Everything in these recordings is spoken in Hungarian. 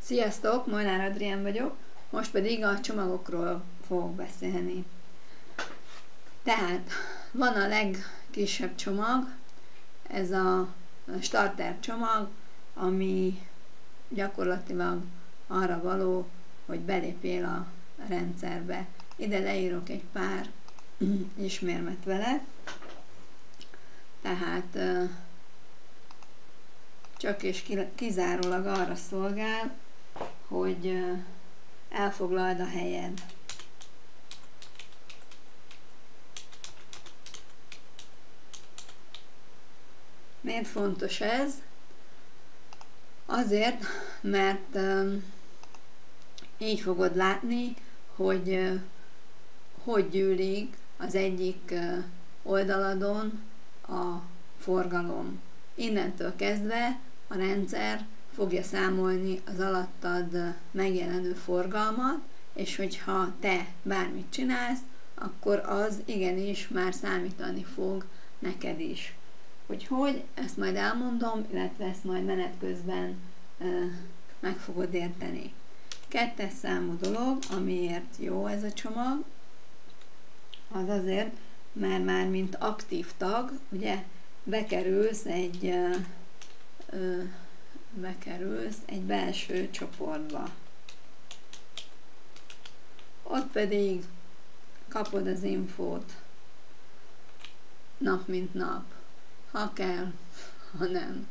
Sziasztok, Molnár Adrián vagyok, most pedig a csomagokról fogok beszélni. Tehát van a legkisebb csomag, ez a starter csomag, ami gyakorlatilag arra való, hogy belépjél a rendszerbe. Ide leírok egy pár ismérmet vele, tehát csak és kizárólag arra szolgál, hogy elfoglald a helyed. Miért fontos ez? Azért, mert így fogod látni, hogy hogy gyűlik az egyik oldaladon a forgalom. Innentől kezdve a rendszer fogja számolni az alattad megjelenő forgalmat, és hogyha te bármit csinálsz, akkor az igenis már számítani fog neked is. Hogy ezt majd elmondom, illetve ezt majd menet közben meg fogod érteni. Kettes számú dolog, amiért jó ez a csomag, az azért, mert már mint aktív tag, ugye, bekerülsz egy belső csoportba. Ott pedig kapod az infót nap mint nap, ha kell, ha nem,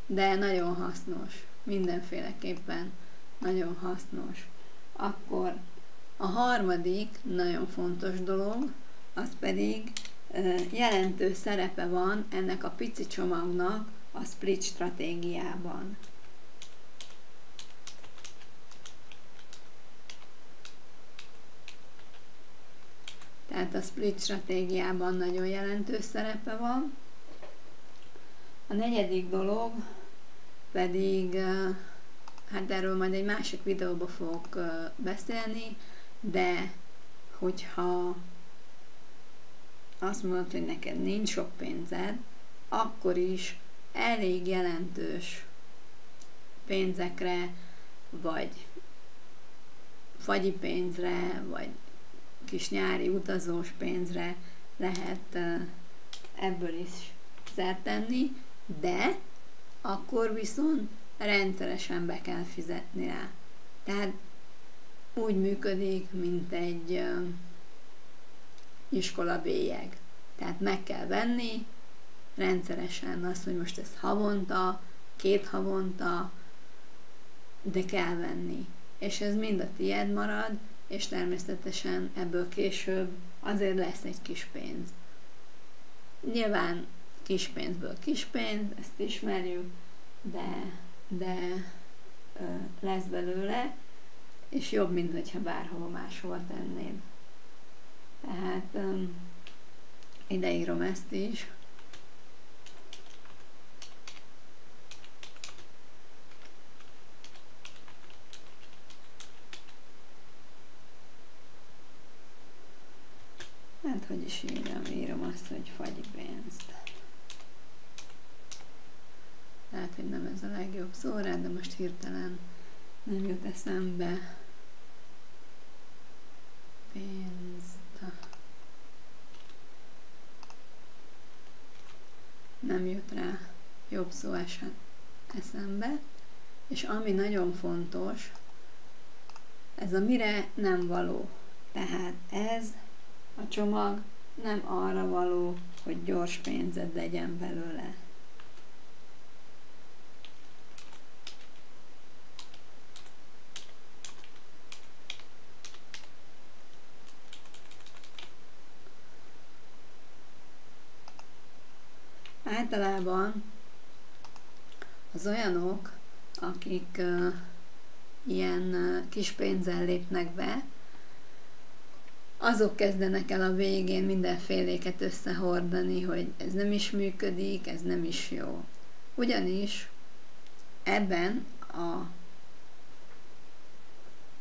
de nagyon hasznos, mindenféleképpen nagyon hasznos. Akkor a harmadik nagyon fontos dolog, az pedig jelentős szerepe van ennek a pici csomagnak a split stratégiában. Tehát a split stratégiában nagyon jelentős szerepe van. A negyedik dolog pedig, hát erről majd egy másik videóban fogok beszélni, de hogyha azt mondod, hogy neked nincs sok pénzed, akkor is elég jelentős pénzekre, vagy fagyi pénzre, vagy kis nyári utazós pénzre lehet ebből is szert tenni, de akkor viszont rendszeresen be kell fizetni rá. Tehát úgy működik, mint egy iskolabélyeg. Tehát meg kell venni rendszeresen azt, hogy most ez havonta, 2 havonta, de kell venni. És ez mind a tied marad, és természetesen ebből később azért lesz egy kis pénz. Nyilván kis pénzből kis pénz, ezt ismerjük, de lesz belőle, és jobb, mint hogyha bárhova máshova tennéd. Tehát ideírom ezt is. Hát, hogy is írom azt, hogy fagyi pénzt. Lehet, hogy nem ez a legjobb szó rá, de most hirtelen nem jut eszembe. Pénzt. Nem jut rá jobb szó eszembe. És ami nagyon fontos, ez a mire nem való. Tehát ez a csomag nem arra való, hogy gyors pénzed legyen belőle. Általában az olyanok, akik ilyen kis pénzzel lépnek be, azok kezdenek el a végén mindenféléket összehordani, hogy ez nem is működik, ez nem is jó. Ugyanis ebben a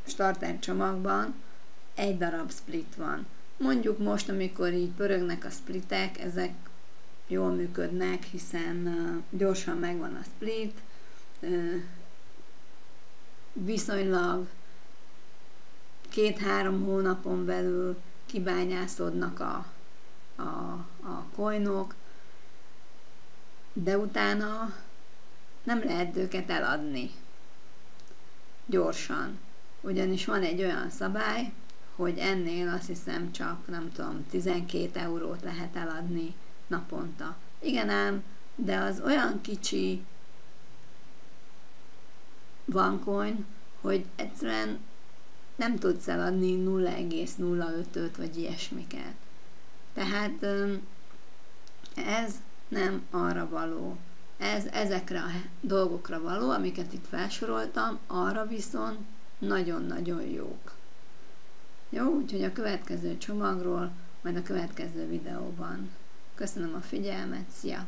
starter csomagban egy darab split van. Mondjuk most, amikor így pörögnek a splitek, ezek jól működnek, hiszen gyorsan megvan a split, viszonylag 2-3 hónapon belül kibányászódnak a coinok, de utána nem lehet őket eladni gyorsan. Ugyanis van egy olyan szabály, hogy ennél azt hiszem csak, nem tudom, 12 eurót lehet eladni naponta. Igen ám, de az olyan kicsi OneCoin, hogy egyszerűen nem tudsz eladni 0,05-öt vagy ilyesmiket. Tehát ez nem arra való. Ez ezekre a dolgokra való, amiket itt felsoroltam, arra viszont nagyon-nagyon jók. Jó, úgyhogy a következő csomagról majd a következő videóban. Köszönöm a figyelmet, szia!